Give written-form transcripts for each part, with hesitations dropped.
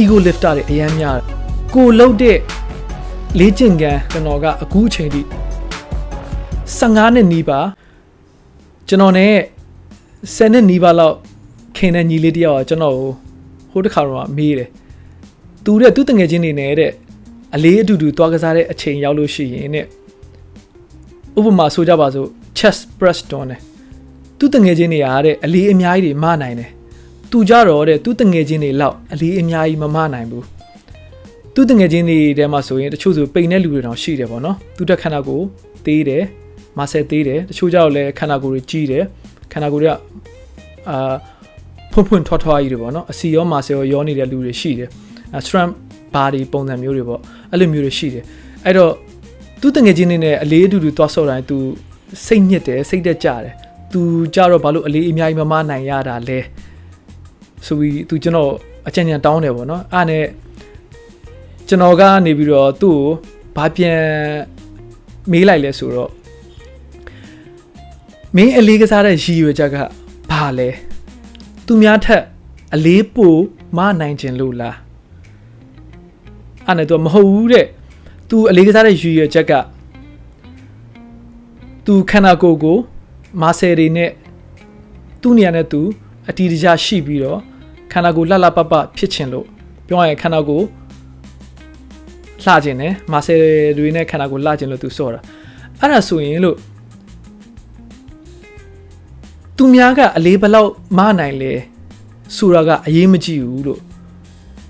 ego lifter တွေအများများကိုလှုပ်တဲ့လေ့ကျင့်ခန်းကျွန်တော်ကအခုအချိန်ထိ15နှစ်နီးပါကျွန်တော်နဲ့10နှစ်နီးပါလောက်ခင်တဲ့ညီလေးတယောက်ကကျွန်တော်ကိုဟိုတစ်ခါတော့မေးတယ်သူတငယ်ချင်းနေနဲ့တဲ့အလေးအတူတူသွားကစားတဲ့အချိန်ရောက်လို့ရှိရင်တဲ့ဥပမာဆိုကြပါစို့ chest press တွန်းတယ်သူတငယ်ချင်းတွေအားတဲ့အလေးအများကြီးတွေမနိုင်တယ်သူကြတော့တဲ့သူတငယ်ချင်းတွေလောက်အလေးအများကြီးမနိုင်ဘူးသူတငယ်ချင်းတွေထဲမှာဆိုရင်တချို့ဆိုပိန်တဲ့လူတွေတောင်ရှိတယ်ပေါ့နော်သူတက်ခန္ဓာကိုယ်သေးတယ်မဆယ်သေးတယ်တချို့ကြတော့လည်းခန္ဓာကိုယ်တွေကြီးတယ်ခန္ဓာကိုယ်တွေကဖွင့်ထွားကြီးတွေပေါ့နော်အစီရောမာဆယ်ရောနေတဲ့လူတွေရှိတယ်strength body ပုံစံမျိုးတွေပေါ့အဲ့လိုမျိုးတွေရှိတယ်အဲ့တော့သူတငယ်ချင်းတွေနဲ့အလေးအတူတူသွားဆော့တိုင်းသူစိတ်ညစ်တယ်စိတ်တက်ကြတယ်သူကြတော့ဘာလို့အလေးအများကြီးမနိုင်ရတာလဲဆိုပြီးသူကျွန်တော်အကြံဉာဏ်တောင်းတယ်ပေါ့နော်အဲ့နဲ့ကျွန်တော်ကနေပြီးတော့သူ့ကိုဘာပြန်မေးလိုက်လဲဆိုတော့မင်းအလေးကစားတဲ့ရည်ရွယ်ချက်ကဘာလဲသူများထက်အလေးပိုမနိုင်ခြင်းလို့လားအဲ့နဲ့သူမဟုတ်ဘူးတဲ့သူအလေးကစားတဲ့ရည်ရွယ်ချက်ကသူခန္ဓာကိုယ်ကိုမာဆယ်တွေနဲ့သူ့နေရာနဲ့သူအတီးတကျရှိပြီးတော့ခန္ဓာကိုယ်လှလှပပဖြစ်ခြင်းလို့ပြောရရင်ခန္ဓာကိုယ်လှခြင်းနဲ့မာဆယ်တွေနဲ့ခန္ဓာကိုယ်လှခြင်းလို့သူစောတာအဲ့ဒါဆိုရင်လို့သူများကအလေးဘလောက်မနိုင်လဲဆိုတာကအရေးမကြီးဘူးလို့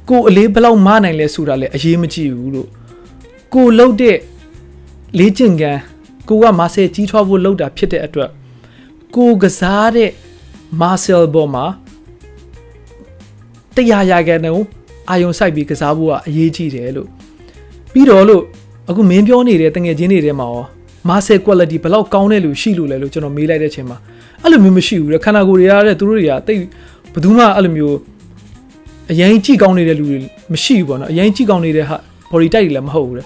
ကိုအလေးဘလောက်မနိုင်လဲဆိုတာလည်းအရေးမကြီးဘူးလို့ကိုလှုပ်တဲ့လေ့ကျင့်ခန်းကိုကမာဆယ်ကြီးထွားဖို့လှုပ်တာဖြစ်တဲ့အတွက်ကိုကစားတဲ့မာဆယ်ဘောမှာ100 ရာခိုင်နှုန်းအာယုံစိုက်ပြီးကစားဖို့ကအရေးကြီးတယ်လို့ပြီးတော့လို့အခုမင်းပြောနေတဲ့တငယ်ချင်းတွေထဲမှာရောမာဆယ် quality ဘလောက်ကောင်းတဲ့လူရှိလို့လဲလို့ကျွန်တော်မေးလိုက်တဲ့အချိန်မှာအဲ့လိုမျိုးမရှိဘူးလေခန္ဓာကိုယ်တွေရတဲ့သူတို့တွေကတိတ်ဘယ်သူမှအဲ့လိုမျိုးအရင်ကြည့်ကောင်းနေတဲ့လူတွေမရှိဘူးပေါ့နော်အရင်ကြည့်ကောင်းနေတဲ့ဟာ body type တွေလည်းမဟုတ်ဘူးလေ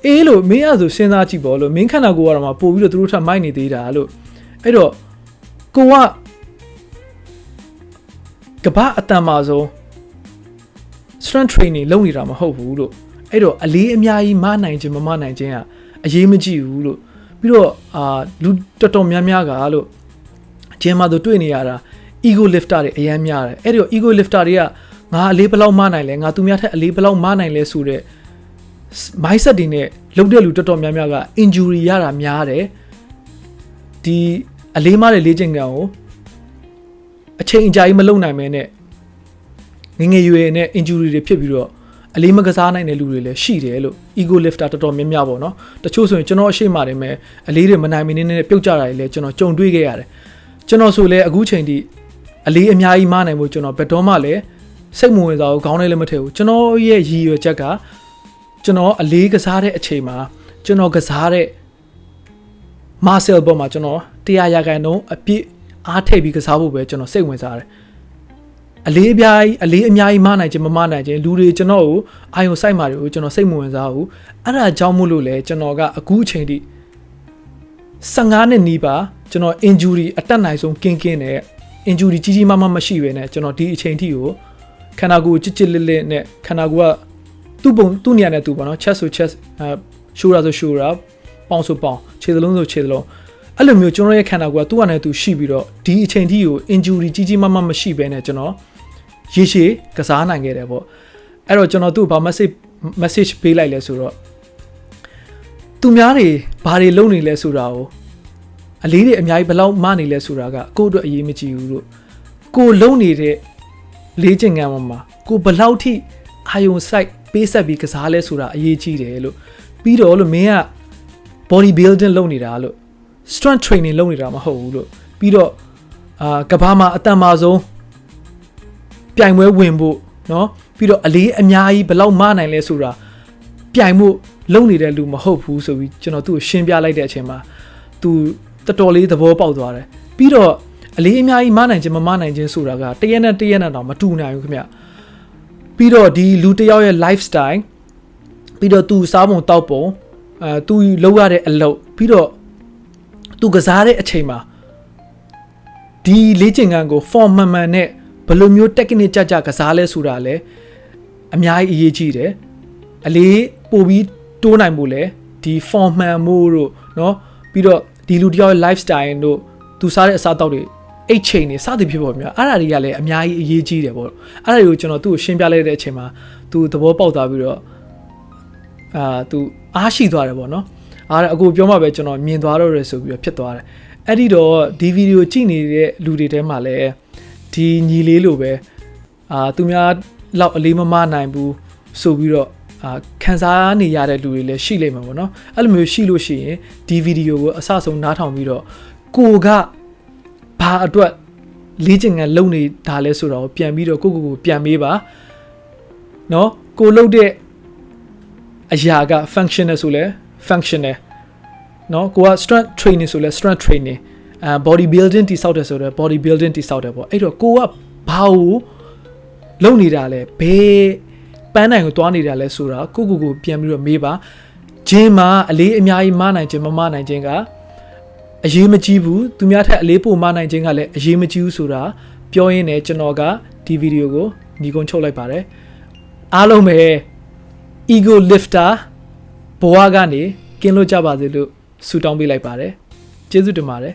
အေးလို့မင်းအဲ့ဆိုစဉ်းစားကြည့်ပေါ့လို့မင်းခန္ဓာကိုယ်ကတော့မှပို့ပြီးတော့သူတို့ထပ်မိုက်နေသေးတာလို့အဲ့တော့ကိုကဘာအတန်ပါဆုံး strength training လုပ်နေတာမဟုတ်ဘူးလို့အဲ့တော့အလေးအများကြီးမနိုင်ခြင်းမနိုင်ခြင်းကအရေးမကြီးဘူးလို့ပြီးတော့လူတော်တော်များများကလို့ဂျင်မှာတို့တွေ့နေရတာ ego lifter တွေအများများတယ်အဲ့တော့ ego lifter တွေကငါအလေးဘလောက်မနိုင်လဲငါသူများထက်အလေးဘလောက်မနိုင်လဲဆိုတဲ့ mindset တွေနဲ့လုပ်တဲ့လူတော်တော်များများက injury ရတာများတယ်ဒီအလေးမတဲ့လေ့ကျင့်ခန်းကိုအချိန်အကြာကြီးမလုပ်နိုင်မဲနဲ့ငယ်ရွယ်နဲ့ injury တွေဖြစ်ပြီးတော့အလေးမကစားနိုင်တဲ့လူတွေလည်းရှိတယ်လို့ ego lifter တော်တော်များများပေါ့နော်တချို့ဆိုရင်ကျွန်တော်အရှိမတွေမဲ့အလေးတွေမနိုင်မနေနဲ့ပြုတ်ကြတာတွေလည်းကျွန်တော်ကြုံတွေ့ခဲ့ရတယ်ကျွန်တော်ဆိုလည်းအခုချိန်ထိအလေးအများကြီးမနိုင်ဘူးကျွန်တော်ဘယ်တော့မှလည်းစိတ်မဝင်စားဘူးခေါင်းထဲလည်းမထည့်ဘူးကျွန်တော်ရဲ့ရည်ရွယ်ချက်ကကျွန်တော်အလေးကစားတဲ့အချိန်မှာကျွန်တော်ကစားတဲ့ muscle ပေါ်မှာကျွန်တော်100 ရာခိုင်နှုန်းအပြည့်အားထည့်ပြီးကစားဖို့ပဲကျွန်တော်စိတ်ဝင်စားတယ်အလေးအများကြီးမနိုင်ခြင်းမနိုင်ခြင်းလူတွေကျွန်တော်ကိုအာယုံစိုက်မှာတွေကိုကျွန်တော်စိတ်မဝင်စားဘူးအဲ့ဒါကြောင့်မို့လို့လေကျွန်တော်ကအခုအချိန်ထိ15နှစ်နီးပါကျွန်တော် injury အတက်နိုင်ဆုံးကင်းနဲ့ injury ကြီးမားမရှိပဲနဲ့ကျွန်တော်ဒီအချိန်ထိကိုခန္ဓာကိုယ်ချစ်လစ်နဲ့ခန္ဓာကိုယ်ကသူ့နေရာနဲ့သူပေါ့နော် chest ဆို chest shoulder ဆို shoulder ပေါင်ဆိုပေါင်ခြေသလုံးဆိုခြေသလုံးအဲ့လိုမျိုးကျွန်တော်ရဲ့ခန္ဓာကိုယ်ကသူ့အနေနဲ့သူရှိပြီးတော့ဒီအချိန်ထိကို injury ကြီးမားမရှိပဲနဲ့ကျွန်တော်ရေရှည်ကစားနိုင်ခဲ့တယ်ပေါ့အဲ့တော့ကျွန်တော်သူ့ဘာ message ပေးလိုက်လဲဆိုတော့သူများတွေဘာတွေလုပ်နေလဲဆိုတာကိုအလေးတွေအများကြီးဘယ်လောက်မနေလဲဆိုတာကကိုယ့်အတွက်အရေးမကြီးဘူးလို့ကိုလုံနေတဲ့လေ့ကျင့်ခန်းမှာကိုဘယ်လောက်ထိအာယုံစိုက်ပေးဆက်ပြီးကစားလဲဆိုတာအရေးကြီးတယ်လို့ပြီးတော့လို့မင်းက body building လုပ်နေတာလို့ strength training လုပ်နေတာမဟုတ်ဘူးလို့ပြီးတော့ကဘာမှာအတန်ပါဆုံးပြိုင်ပွဲဝင်ဖို့เนาะပြီးတော့အလေးအများကြီးဘယ်လောက်မနိုင်လဲဆိုတာပြိုင်ဖို့လုပ်နေတဲ့လူမဟုတ်ဘူးဆိုပြီးကျွန်တော်သူ့ကိုရှင်းပြလိုက်တဲ့အချိန်မှာသူတော်တော်လေးသဘောပေါက်သွားတယ်ပြီးတော့အလေးအများကြီးမနိုင်ခြင်းမနိုင်ခြင်းဆိုတာကတရက်နဲ့တော့မတူနိုင်ဘူးခင်ဗျပြီးတော့ဒီလူတစ်ယောက်ရဲ့ lifestyle ပြီးတော့သူစားပုံတောက်ပုံသူလုပ်ရတဲ့အလုပ်ပြီးတော့သူကစားတဲ့အချိန်မှာဒီလေ့ကျင့်ခန်းကို form မှန်နဲ့ဘ ယ်လိုမျိုး technique ကြကစားလဲဆိုတာလဲအများကြီးအရေးကြီးတယ်အလေးပို့ပြီးတိုးနိုင်ဖို့လဲဒီ form မှန်မှုတို့เนาะပြီးတော့ဒီလူတယောက်ရဲ့ lifestyle တို့သူစားတဲ့အစားအသောက်တွေအိတ်ချိန်တွေစသည်ဖြစ်ပေါ်များအဲ့ဒါတွေကလည်းအများကြီးအရေးကြီးတယ်ပေါ့အဲ့ဒါတွေကိုကျွန်တော်သူ့ကိုရှင်းပြလိုက်တဲ့အချိန်မှာသူသဘောပေါက်သွားပြီးတော့သူအားရှိသွားတယ်ပေါ့နော်အခုပြောမှပဲကျွန်တော်မြင်သွားတော့ရဆိုပြီးတော့ဖြစ်သွားတယ်အဲ့ဒီတော့ဒီဗီဒီယိုကြည့်နေတဲ့လူတွေထဲမှာလည်းဒီညီလေးလိုပဲသူများလောက်အလေးမမနိုင်ဘူးဆိုပြီးတော့ခံစားနေရတဲ့လူတွေလည်းရှိလိမ့်မှာပေါ့နော်အဲ့လိုမျိုးရှိလို့ရှိရင်ဒီဗီဒီယိုကိုအစဆုံးနားထောင်ပြီးတော့ကိုကဘာအတွက်လေ့ကျင့်ခန်းလုပ်နေတာလဲဆိုတော့ပြန်ပြီးတော့ကိုပြန်မေးပါနော်ကိုလုပ်တဲ့အရာက functional ဆိုလဲ functional နော်ကိုက strength training ဆိုလဲ strength training body building တိဆောက်တယ်ဆိုတော့ body building တိဆောက်တယ်ပေါ့အဲ့တော့ကိုကဘာကိုလုပ်နေတာလဲဘယ်ပန်းနိုင်ကိုတွားနေတာလဲဆိုတာကိုပြန်ပြီးတော့မေးပါဂျင်းမှာအလေးအများကြီးမနိုင်ခြင်းမမနိုင်ခြင်းကအရေးမကြီးဘူးသူများထက်အလေးပိုမနိုင်ခြင်းကလည်းအရေးမကြီးဘူးဆိုတာပြောရင်းနဲ့ကျွန်တော်ကဒီဗီဒီယိုကိုညီကုန်းချုပ်လိုက်ပါတယ်အားလုံးပဲ ego lifter ဘဝကနေကင်းလို့ကြပါစေလို့ဆုတောင်းပေးလိုက်ပါတယ်ကျေးဇူးတင်ပါတယ်